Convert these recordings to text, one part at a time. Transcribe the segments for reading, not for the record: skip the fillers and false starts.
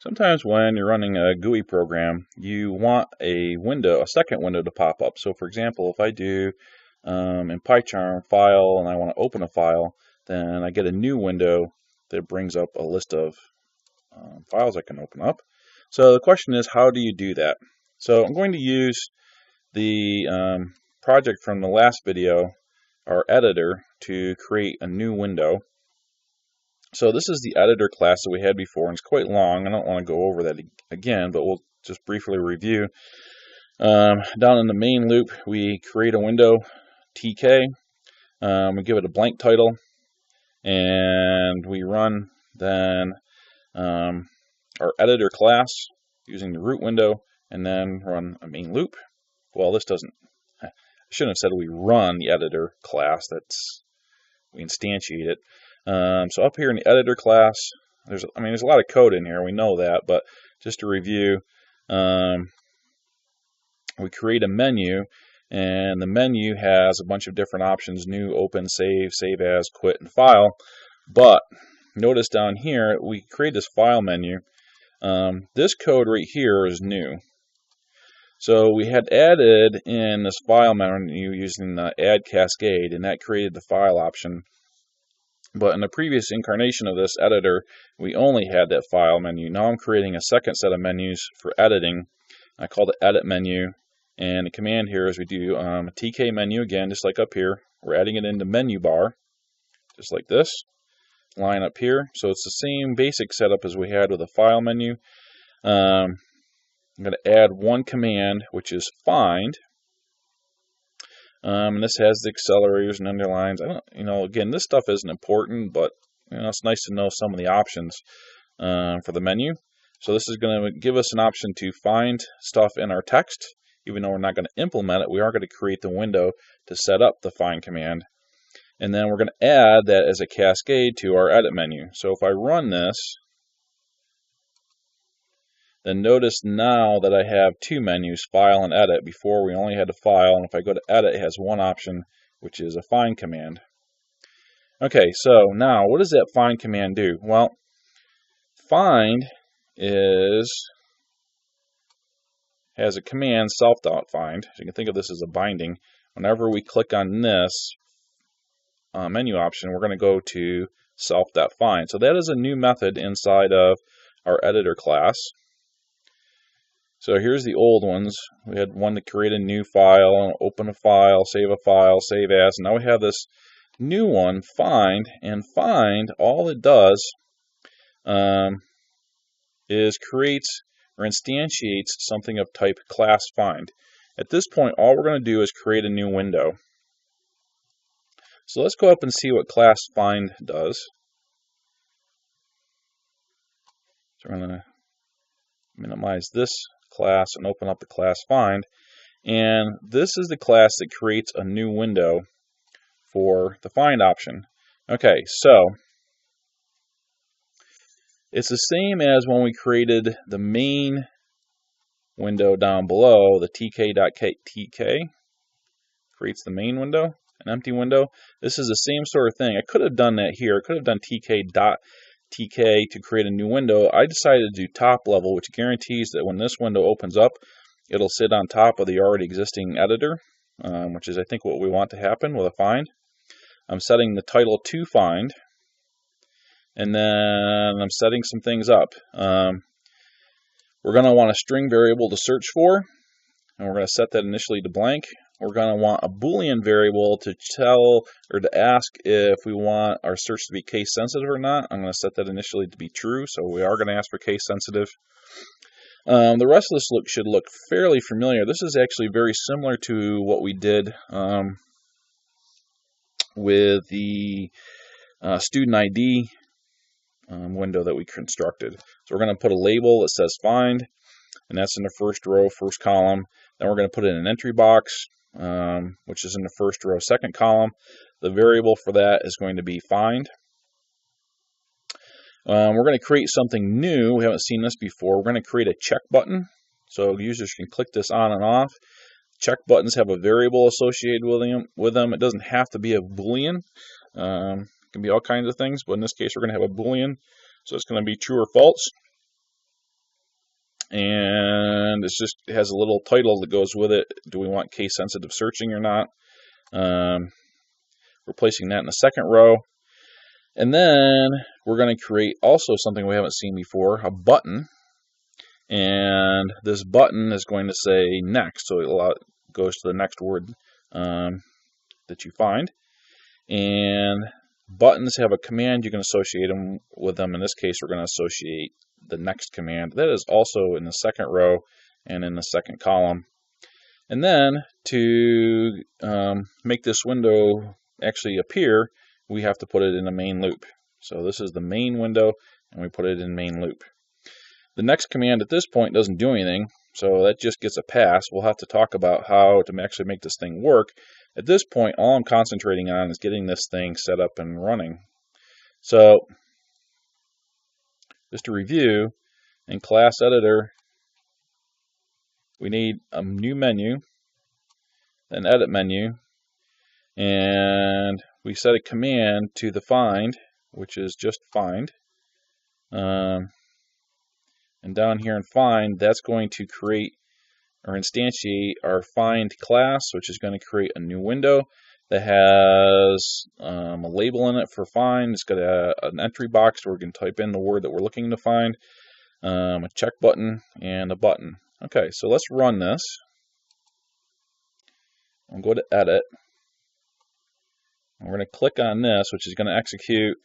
Sometimes when you're running a GUI program, you want a second window to pop up. So for example, if I do in PyCharm file and I want to open a file, then I get a new window that brings up a list of files I can open up. So the question is, how do you do that? So I'm going to use the project from the last video, our editor, to create a new window. So this is the editor class that we had before, and it's quite long. I don't want to go over that again, but we'll just briefly review. Down in the main loop, we create a window, TK. We give it a blank title, and we run then our editor class using the root window, and then run a main loop. Well, this doesn't. I shouldn't have said we run the editor class. We instantiate it. So up here in the editor class, there's a lot of code in here. We know that, but just to review, we create a menu, and the menu has a bunch of different options: new, open, save, save as, quit, and file. But notice down here, we create this file menu. This code right here is new. So we had added in this file menu using the add cascade, and that created the file option. But in the previous incarnation of this editor, we only had that file menu. Now I'm creating a second set of menus for editing. I call it edit menu. And the command here is we do a TK menu again, just like up here. We're adding it into menu bar, just like this. Line up here. So it's the same basic setup as we had with a file menu. I'm going to add one command, which is find. And this has the accelerators and underlines. Again, this stuff isn't important, but it's nice to know some of the options for the menu. So this is going to give us an option to find stuff in our text. Even though we're not going to implement it, we are going to create the window to set up the find command. And then we're going to add that as a cascade to our edit menu. So if I run this, then notice now that I have two menus, file and edit. Before we only had a file, and if I go to edit, it has one option, which is a find command. Okay, so now what does that find command do? Well, find has a command self.find. So you can think of this as a binding. Whenever we click on this menu option, we're going to go to self.find. So that is a new method inside of our editor class. So here's the old ones. We had one to create a new file, open a file, save as. And now we have this new one, find. And find, all it does is creates or instantiates something of type class find. At this point, all we're going to do is create a new window. So let's go up and see what class find does. So we're going to minimize this class and open up the class find. And this is the class that creates a new window for the find option. Okay, so it's the same as when we created the main window down below, the tk.tk creates the main window, an empty window. This is the same sort of thing. I could have done that here. I could have done tk.tk to create a new window. I decided to do top level, which guarantees that when this window opens up, it'll sit on top of the already existing editor, which is I think what we want to happen with a find. I'm setting the title to find. And then I'm setting some things up. We're going to want a string variable to search for, and we're going to set that initially to blank. We're going to want a Boolean variable to tell or to ask if we want our search to be case sensitive or not. I'm going to set that initially to be true, so we are going to ask for case sensitive. The rest of this should look fairly familiar. This is actually very similar to what we did with the student ID window that we constructed. So we're going to put a label that says find, and that's in the first row, first column. Then we're going to put in an entry box, which is in the first row, second column. The variable for that is going to be find. We're going to create something new. We haven't seen this before. We're going to create a check button. So users can click this on and off. Check buttons have a variable associated with them. It doesn't have to be a Boolean. It can be all kinds of things, but in this case we're going to have a Boolean. So it's going to be true or false. and it has a little title that goes with it. Do we want case sensitive searching or not? We're placing that in the second row. And then we're going to create also something we haven't seen before, a button. And this button is going to say next, so it goes to the next word that you find. And buttons have a command you can associate them with them. In this case, we're going to associate the next command. That is also in the second row and in the second column. And then to make this window actually appear, we have to put it in a main loop. So this is the main window, and we put it in main loop. The next command at this point doesn't do anything, so that just gets a pass. We'll have to talk about how to actually make this thing work. At this point, all I'm concentrating on is getting this thing set up and running. So, just to review, in Class Editor, we need a new menu, an edit menu, and we set a command to the find, which is just find. And down here in find, that's going to create or instantiate our find class, which is going to create a new window that has a label in it for find. It's got an entry box where we can type in the word that we're looking to find, a check button, and a button. Okay, so let's run this. I'll go to edit. And we're going to click on this, which is going to execute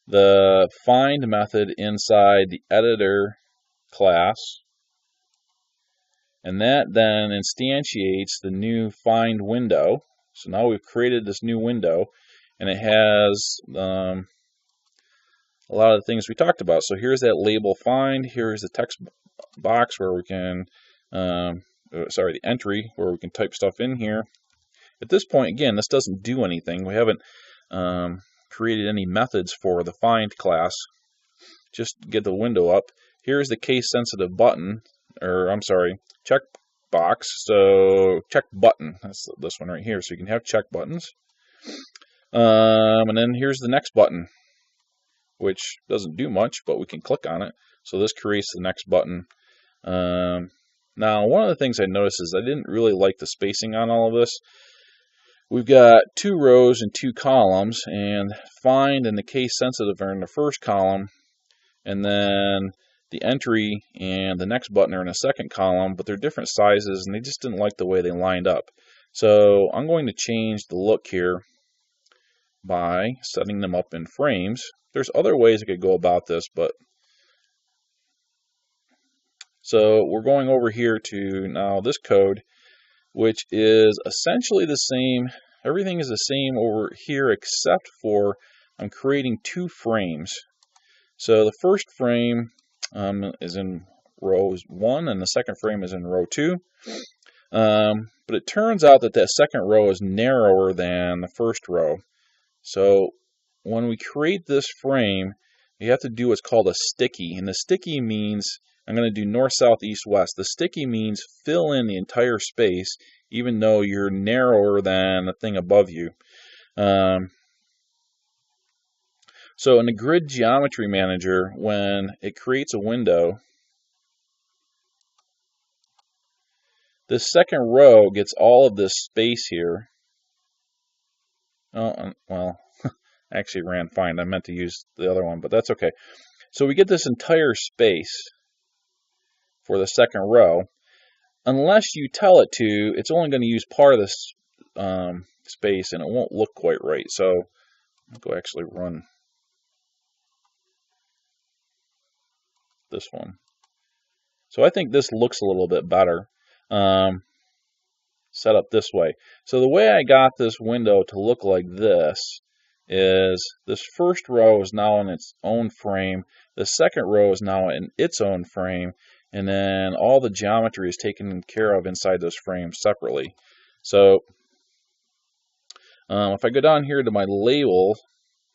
the find method inside the editor class, and that then instantiates the new find window. So now we've created this new window, and it has a lot of the things we talked about. So here's that label find, here's the text box where we can the entry where we can type stuff in here. At this point, again, this doesn't do anything. We haven't created any methods for the find class. Just get the window up. Here's the case-sensitive button, check box. So check button, that's this one right here. So you can have check buttons. And then here's the next button, which doesn't do much, but we can click on it. So this creates the next button. Now, one of the things I noticed is I didn't really like the spacing on all of this. We've got 2 rows and 2 columns, and find and the case-sensitive are in the first column, and then the entry and the next button are in the second column, but they're different sizes, and they just didn't like the way they lined up. So I'm going to change the look here by setting them up in frames. There's other ways I could go about this, but so we're going over here to now this code, which is essentially the same. Everything is the same over here except for I'm creating 2 frames. So the first frame is in row 1, and the second frame is in row 2. But it turns out that that second row is narrower than the first row. So when we create this frame, you have to do what's called a sticky. And the sticky means, I'm going to do north, south, east, west. The sticky means fill in the entire space, even though you're narrower than the thing above you. So in the Grid Geometry Manager, when it creates a window, this second row gets all of this space here. Oh, well, I actually ran fine. I meant to use the other one, but that's okay. So we get this entire space for the second row. Unless you tell it to, it's only going to use part of this space, and it won't look quite right. So I'll go actually run this one. So I think this looks a little bit better set up this way. So the way I got this window to look like this is this first row is now in its own frame, the second row is now in its own frame, and then all the geometry is taken care of inside those frames separately. So if I go down here to my label,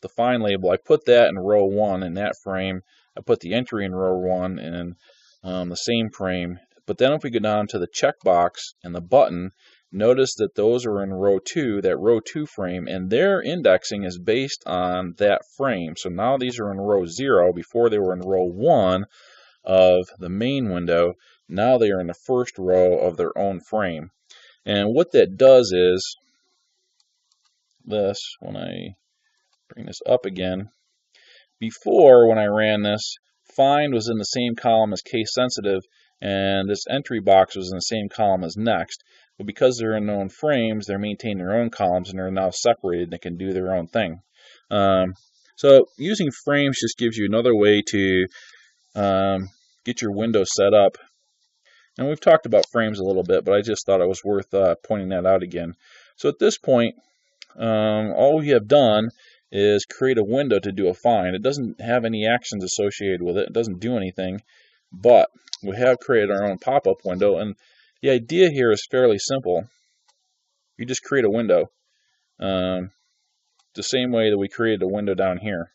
the find label, I put that in row 1 in that frame. I put the entry in row 1 in the same frame. But then if we go down to the checkbox and the button, notice that those are in row 2, that row 2 frame, and their indexing is based on that frame. So now these are in row 0. Before they were in row 1 of the main window. Now they are in the first row of their own frame. And what that does is this, when I bring this up again, before when I ran this, find was in the same column as case sensitive, and this entry box was in the same column as next. But because they're in their own frames, they're maintaining their own columns, and they're now separated and they can do their own thing. So using frames just gives you another way to get your window set up. And we've talked about frames a little bit, but I just thought it was worth pointing that out again. So at this point, all we have done is create a window to do a find. It doesn't have any actions associated with it. It doesn't do anything, but we have created our own pop-up window, and the idea here is fairly simple. You just create a window the same way that we created a window down here.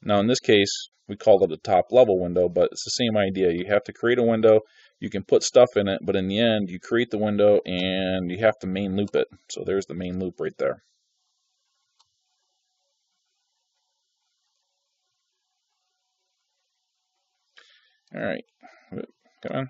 Now in this case, we called it a top level window, but it's the same idea. You have to create a window, you can put stuff in it, but in the end, you create the window and you have to main loop it. So there's the main loop right there. All right, come on.